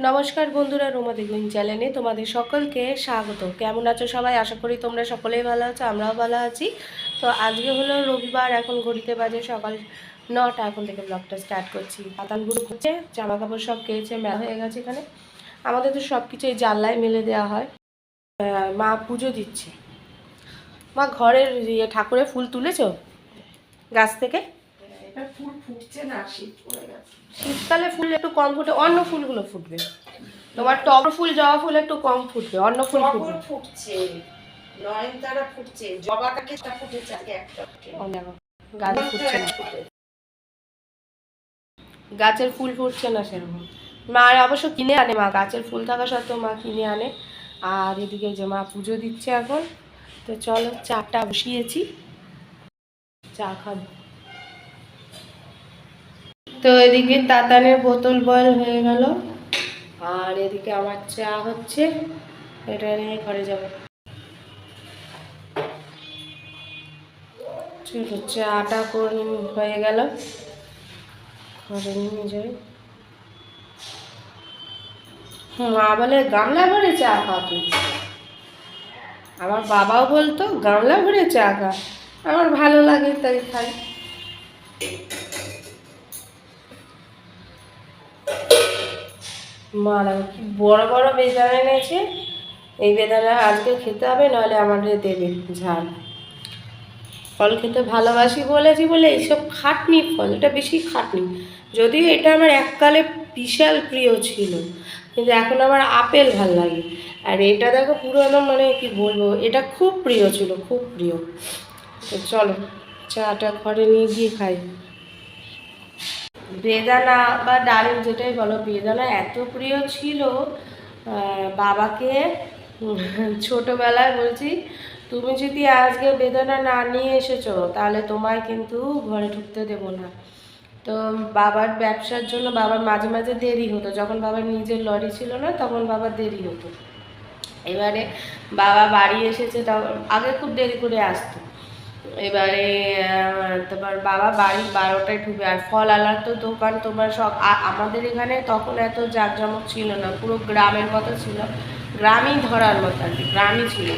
নমস্কার বন্ধুরা, রোমা দেখুন চ্যানেলে তোমাদের সকলকে স্বাগত। কেমন আছো সবাই? আশা করি তোমরা সকলেই ভালো আছো, আমরাও ভালো আছি। তো আজকে হলো রবিবার, এখন ঘড়িতে বাজে সকাল 9টা। এখন থেকে ব্লগটা স্টার্ট করছি। পাতালগুলো হচ্ছে, জামা কাপড় সব কেচে মেলা হয়ে গেছে। এখানে আমাদের তো সব কিছু এই জানলায় মেলে দেওয়া হয়। মা পুজো দিচ্ছে। মা ঘরের ঠাকুরের ফুল তুলেছো গাছ থেকে? ফুল ফুটছে না, শীত পড়ে গেছে। শীতকালে ফুল একটু কম ফুটে, অন্য ফুলগুলো ফুটবে। তোমার টগর ফুল, জবা ফুল একটু কম ফুটবে, অন্য ফুল ফুটবে। ফুটছে, নয়নতারা ফুটছে, জবাটা কেটা ফুটেছে আগে একটা। গাছে ফুটছে না, গাছের ফুল ফুটছে না সেরকম। মা অবশ্য কিনে আনে, মা গাছের ফুল থাকা সত্ত্বেও মা কিনে আনে। আর এদিকে যে মা পুজো দিচ্ছে এখন। তো চলো, চাটা বসিয়েছি, চা খাবো। তো এদিকে তাতানের বোতল বয়েল হয়ে গেল, আর এদিকে আমার চা হচ্ছে। এটা নিয়ে ঘরে যাবো। চলো, চাটা করে হয়ে গেল, ঘরে নিয়ে যাই। মা বলে গামলা ভরে চা খাবি, আমার বাবাও বলতো গামলা ভরে চা খা। আমার ভালো লাগে তাই খাই। মারা কি বড় বড় বেদানা এনেছে, এই বেদানা আজকে খেতে হবে, নাহলে আমাদের দেবে ঝাল। ফল খেতে ভালোবাসি বলেছি বলে এইসব খাটনি ফল, এটা বেশি খাটনি। যদিও এটা আমার এককালে বিশাল প্রিয় ছিল, কিন্তু এখন আমার আপেল ভাল লাগে। আর এটা দেখো পুরো একদম, মানে কি বলবো, এটা খুব প্রিয় ছিল, খুব প্রিয়। তো চলো, চাটা ঘরে নিয়ে গিয়ে খাই। বেদানা বা ডালিম যেটাই বলো, বেদানা এত প্রিয় ছিল বাবাকে। ছোটোবেলায় বলছি, তুমি যদি আজকে বেদানা না নিয়ে এসেছো তাহলে তোমায় কিন্তু ঘরে ঢুকতে দেবো না। তো বাবার ব্যবসার জন্য বাবার মাঝে মাঝে দেরি হতো, যখন বাবার নিজের লরি ছিল না তখন বাবার দেরি হতো। এবারে বাবা বাড়ি এসেছে, তখন আগে খুব দেরি করে আসতো। এবারে তোমার বাবা বাড়ি 12টায় ঢুকে। আর ফল আলার তো দোকান তোমার সব, আমাদের এখানে তখন এত জাঁকজমক ছিল না, পুরো গ্রামের মতো ছিল, গ্রামই ধরার মতো আর কি, গ্রামই ছিল।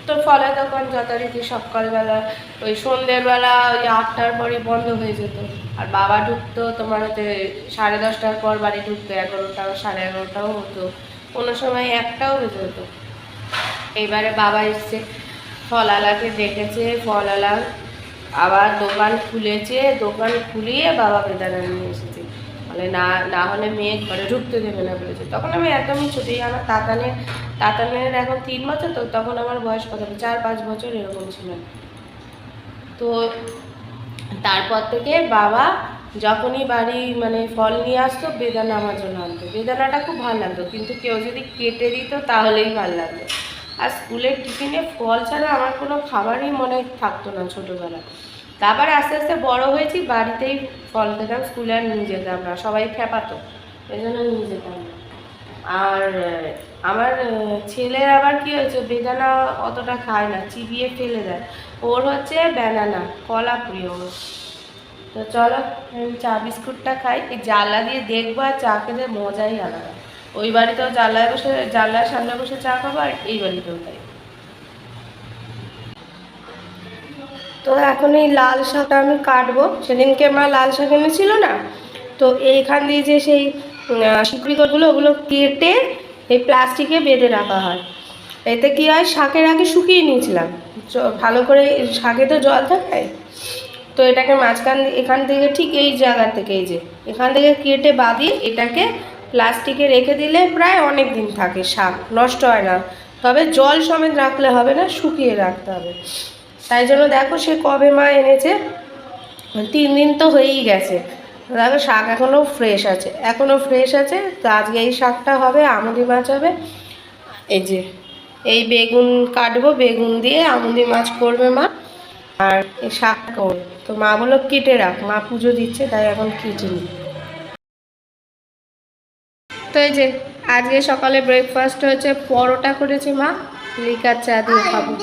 তো ফলের দোকান যথারীতি সকালবেলা ওই সন্ধ্যের বেলা ওই 8টার পরে বন্ধ হয়ে যেত। আর বাবা ঢুকতো তোমার হচ্ছে 10:30টার পর বাড়ি ঢুকতো, 11টা 11:30টাও হতো, কোনো সময় 1টাও বেজে হতো। এবারে বাবা এসছে, ফলওয়ালাকে ডেকেছে, ফলওয়ালা আবার দোকান খুলেছে, দোকান খুলিয়ে বাবা বেদানা নিয়ে এসেছে। বলে না, না হলে মেয়ে ঘরে ঢুকতে দেবে না বলেছে। তখন আমি একদমই ছোটোই, আমার তাতানের এখন 3 বছর, তো তখন আমার বয়স কত, 4-5 বছর এরকম ছিল। তো তারপর থেকে বাবা যখনই বাড়ি মানে ফল নিয়ে আসতো, বেদানা আমার জন্য আনতো। বেদানাটা খুব ভালো লাগতো, কিন্তু কেউ যদি কেটে দিত তাহলেই ভালো লাগতো। আর স্কুলের টিফিনে ফল ছাড়া আমার কোনো খাবারই মনে থাকতো না ছোটোবেলায়। তারপরে আস্তে আস্তে বড় হয়েছি, বাড়িতেই ফল খেতাম, স্কুলে আর নিয়ে যেতাম না, সবাই খেপাতো, এই জন্য নিয়ে যেতাম না। আর আমার ছেলের আবার কি হয়েছে, বেদানা অতটা খায় না, চিবিয়ে ফেলে দেয়। ওর হচ্ছে ব্যানানা, কলা প্রিয় ওর। তো চলো, আমি চা বিস্কুটটা খাই। এই জানলা দিয়ে দেখবো আর চা খেতে মজাই আলাদা। ওই বাড়িতেও জানলায় বসে, জানলার সামনে বসে চা খাবো, আর এই বাড়িতেও তাই। তো এখন এই লাল শাকটা আমি কাটবো। সেদিনকে মা লাল শাক এনেছিল না, তো এইখান দিয়ে যে সেই শিকড়িগুলো, ওগুলো কেটে এই প্লাস্টিকে বেঁধে রাখা হয়। এতে কি হয়, শাকের আগে শুকিয়ে নিয়েছিলাম ভালো করে, শাকে তো জল থাকে। তো এটাকে মাঝখান এখান থেকে ঠিক এই জায়গা থেকে, এই যে এখান থেকে কেটে বাঁধিয়ে এটাকে প্লাস্টিকে রেখে দিলে প্রায় অনেক দিন থাকে, শাক নষ্ট হয় না। তবে জল সমেত রাখলে হবে না, শুকিয়ে রাখতে হবে। তাই জন্য দেখো, সে কবে মা এনেছে, 3 দিন তো হয়েই গেছে। দেখো শাক এখনও ফ্রেশ আছে, এখনও ফ্রেশ আছে। তো আজকে এই শাকটা হবে, আমুদি মাছ হবে। এই যে এই বেগুন কাটবো, বেগুন দিয়ে আমুদি মাছ করবে মা, আর এই শাক করবে। তো মা বললো কেটে রাখ, মা পুজো দিচ্ছে তাই এখন কেটে নি। তো এই যে আজকে সকালে ব্রেকফাস্ট হয়েছে, পরোটা করেছে মা, লিকার চা দিয়ে খাবো।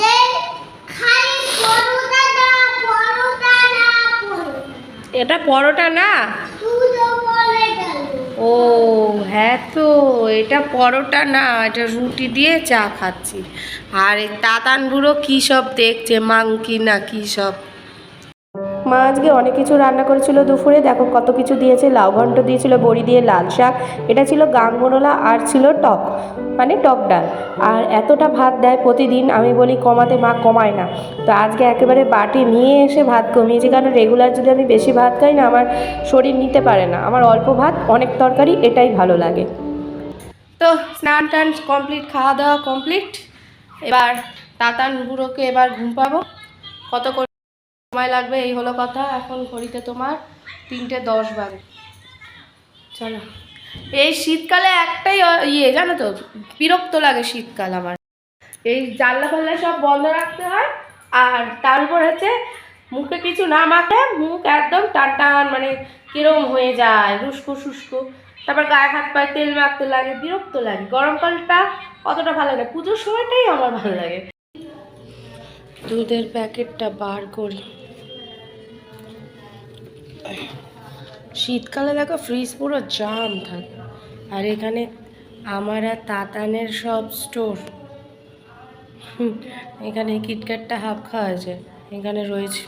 এটা পরোটা না, ও হ্যাঁ, তো এটা পরোটা না, এটা রুটি দিয়ে চা খাচ্ছি। আর এই তাতান বুড়ো কী সব দেখছে, মাংকি না কী সব। মা আজকে অনেক কিছু রান্না করেছিল দুপুরে, দেখো কত কিছু দিয়েছে। লাউ ঘন্ট দিয়েছিল, বড়ি দিয়ে লাল শাক, এটা ছিল গাঙ্গরোলা, আর ছিল টক, মানে টক ডাল। আর এতটা ভাত দেয় প্রতিদিন, আমি বলি কমাতে, মা কমায় না। তো আজকে একেবারে বাটি নিয়ে এসে ভাত কমিয়েছি, কারণ রেগুলার যদি আমি বেশি ভাত খাই না, আমার শরীর নিতে পারে না। আমার অল্প ভাত অনেক তরকারি, এটাই ভালো লাগে। তো স্নান টান কমপ্লিট, খাওয়া দাওয়া কমপ্লিট। এবার তাতান বুড়োকে এবার ঘুম পাবো। কত সময় লাগবে এই হলো কথা। এখন ঘড়িতে তোমার 3:10 বাজে। চলো, এই শীতকালে একটাই জানো তো, বিরক্ত লাগে শীতকাল আমার। এই জানলা ফাল্লা সব বন্ধ রাখতে হয়, আর তার উপর হচ্ছে মুখে কিছু না মাখলে মুখ একদম টান টান, মানে কিরম হয়ে যায়, রুস্কো শুষ্কো। তারপর গায়ে হাত পায়ে তেল মাখতে লাগে, বিরক্ত লাগে। গরমকালটা অতটা ভালো লাগে, পুজোর সময়টাই আমার ভালো লাগে। দুধের প্যাকেটটা বার করি। শীতকালে দেখো ফ্রিজ পুরো জাম থাকে। আর এখানে আমার আর তাতানের সব স্টোর। এখানে কিটক্যাটটা হাফ খাওয়া আছে, এখানে রয়েছে।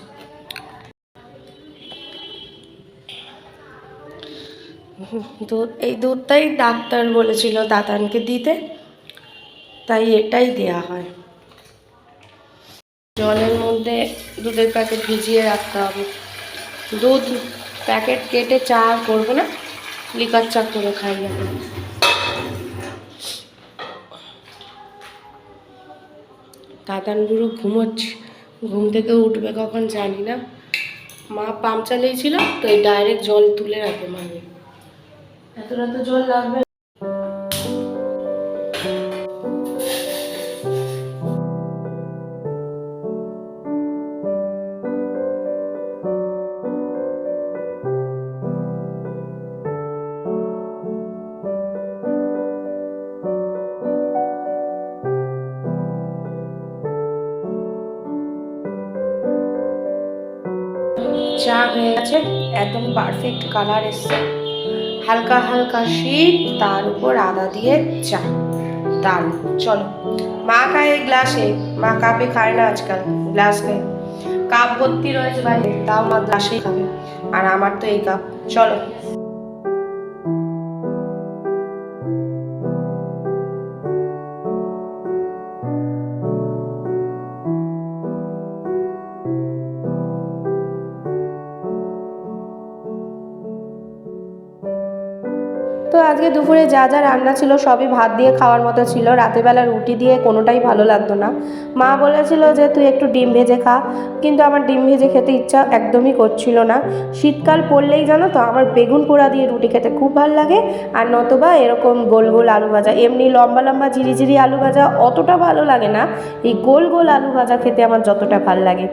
দুধ, এই দুধটাই ডাক্তার বলেছিল তাতানকে দিতে, তাই এটাই দেয়া হয়। জলের মধ্যে দুধের প্যাকেট ভিজিয়ে রাখতে হবে। দুধ প্যাকেট কেটে চা করবো না, লিকার চা করে খাই এখন। তাতান বুড়ো ঘুমোচ্ছে, ঘুম থেকে উঠবে কখন জানি না। মা পাম্প চালিয়েছিল, তো এই ডাইরেক্ট জল তুলে রাখবে মানে, এতটা তো জল লাগবে। চা হয়ে গেছে, একদম পারফেক্ট কালার এসছে। হালকা হালকা শীত, তার উপর আদা দিয়ে চা, দারুণ। চলো, মা খায় গ্লাসে, মা কাপে খায় না আজকাল, গ্লাস খায়। কাপ ভর্তি রয়েছে বাইরে, তাও মা গ্লাসেই খাবে। আর আমার তো এই কাপ। চলো। তো আজকে দুপুরে যা যা রান্না ছিল সবই ভাত দিয়ে খাওয়ার মতো ছিল। রাতেরবেলা রুটি দিয়ে কোনোটাই ভালো লাগতো না। মা বলেছিল যে তুই একটু ডিম ভেজে খা, কিন্তু আমার ডিম ভেজে খেতে ইচ্ছা একদমই করছিল না। শীতকাল পড়লেই জানো তো আমার বেগুন পোড়া দিয়ে রুটি খেতে খুব ভালো লাগে, আর নতুবা এরকম গোল গোল আলু ভাজা। এমনি লম্বা লম্বা ঝিরিঝিরি আলু ভাজা অতটা ভালো লাগে না, এই গোল গোল আলু ভাজা খেতে আমার যতটা ভালো লাগে।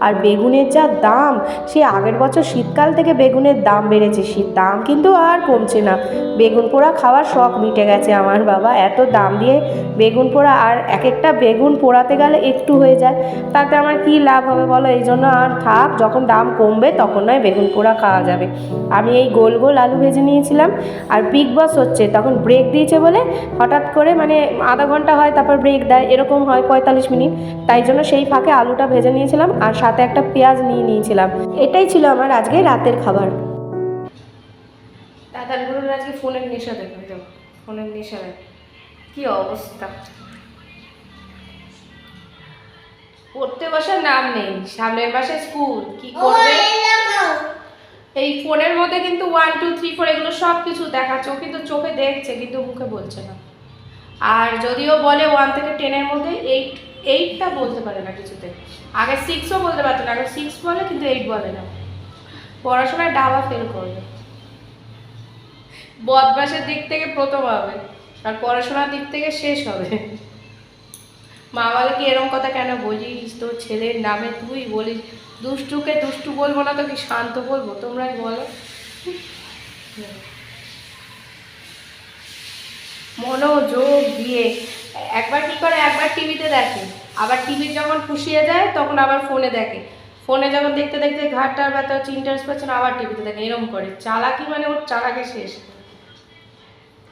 আর বেগুনের যা দাম, সে আগের বছর শীতকাল থেকে বেগুনের দাম বেড়েছে, শীত দাম কিন্তু আর কমছে না। বেগুন পোড়া খাওয়ার শখ মিটে গেছে আমার বাবা, এত দাম দিয়ে বেগুন পোড়া। আর এক একটা বেগুন পোড়াতে গেলে একটু হয়ে যায়, তাতে আমার কি লাভ হবে বলো? এই জন্য আর থাক, যখন দাম কমবে তখন নয় বেগুন পোড়া খাওয়া যাবে। আমি এই গোল গোল আলু ভেজে নিয়েছিলাম। আর বিগ বস হচ্ছে, তখন ব্রেক দিয়েছে বলে হঠাৎ করে, মানে আধা ঘন্টা হয় তারপর ব্রেক দেয়, এরকম হয় 45 মিনিট। তাই জন্য সেই ফাঁকে আলুটা ভেজে নিয়েছিলাম, আর সাথে একটা পেঁয়াজ নিয়ে নিয়েছিলাম। এটাই ছিল আমার আজকে রাতের খাবার। দাদার গুরুর আজকে ফোনের নেশা, দেখো দেখো, ফোনের নেশা দেখো কি অবস্থা। পড়তে বসার নাম নেই, সামনের মাসে স্কুল, কি করবে? এই ফোনের মধ্যে কিন্তু 1 2 3 4 এগুলো সব কিছু দেখাচ্ছে, ও কিন্তু চোখে দেখছে কিন্তু মুখে বলছে না। আর যদিও বলে 1 থেকে 10-এর মধ্যে 8টা বলতে পারে না কিছুতে। আগে 6ও বলতে পারতো না, আগে 6 বলে কিন্তু 8 বলে না। পড়াশোনায় ডাবা ফেল করবে, বদমাসের দিক থেকে প্রথম হবে, আর পড়াশোনার দিক থেকে শেষ হবে। মা বলে কি এরকম কথা কেন বলিস, তোর ছেলের নামে তুই বলিস? দুষ্টুকে দুষ্টু বলবো না তো কি শান্ত বলবো? তোমরাই বলো। মনোযোগ দিয়ে একবার কি করে, একবার টিভিতে দেখে, আবার টিভি যখন পুষিয়ে যায় তখন আবার ফোনে দেখে, ফোনে যখন দেখতে দেখতে ঘাটটার ব্যথা হচ্ছে, ইন্টারেস্ট পাচ্ছে না, আবার টিভিতে দেখে। এরকম করে চালাকি, মানে ওর চালাকি শেষ।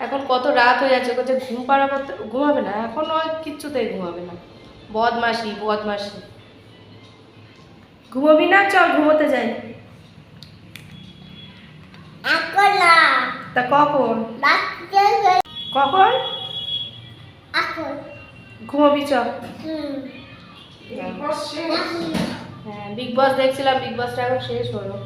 এখন কত রাত হয়ে যাচ্ছে, ওকে যে ঘুম পাড়াবো, ঘুমাবে না এখন, ওই কিচ্ছুতেই ঘুমাবে না। বদমাশি বদমাশি। ঘুমাবি না? চল ঘুমোতে যাই। তা কখন কখন ঘুমাবি? চল। বিগ বস শেষ। হ্যাঁ, বিগ বস দেখছিলাম, বিগ বসটা এখন শেষ হলো।